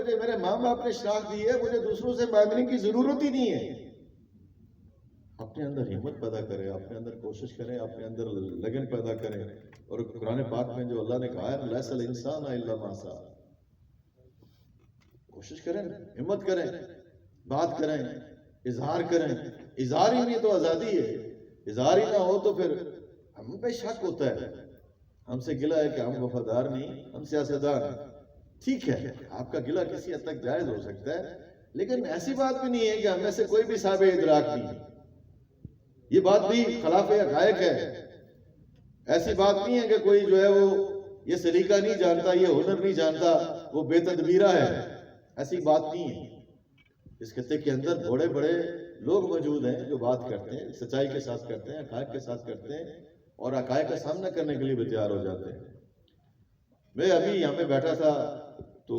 मुझे मेरे माँ बाप ने शनाख्त दी है, मुझे दूसरों से मांगने की जरूरत ही नहीं है। अपने अंदर हिम्मत पैदा करें, अपने अंदर कोशिश करें, अपने अंदर लगन पैदा करें। और कुरान पाक में जो अल्लाह ने कहा है, लैसल इंसान इल्ला मा सा, कोशिश करें, हिम्मत करें, बात करें, इजहार करें। इजहार ही नहीं तो आजादी है। इजहार ही ना हो तो फिर हम पे शक होता है, हमसे गिला है कि हम वफादार नहीं, हम सियासतदान। ठीक है, आपका गिला किसी हद तक जायज हो सकता है, लेकिन ऐसी बात भी नहीं है कि हमें से कोई भी साहिब इदराक नहीं है। ये बात भी खिलाफ हकायक है। ऐसी बात नहीं है कि कोई जो है वो ये सलीका नहीं जानता, ये हुनर नहीं जानता, वो बेतदबीरा है। ऐसी बात नहीं है। इस खत्ते के अंदर बड़े बड़े लोग मौजूद हैं जो बात करते हैं, सच्चाई के साथ करते हैं, हकायक के साथ करते हैं और हकायक का सामना करने के लिए भी तैयार हो जाते हैं। मैं अभी यहाँ पे बैठा था तो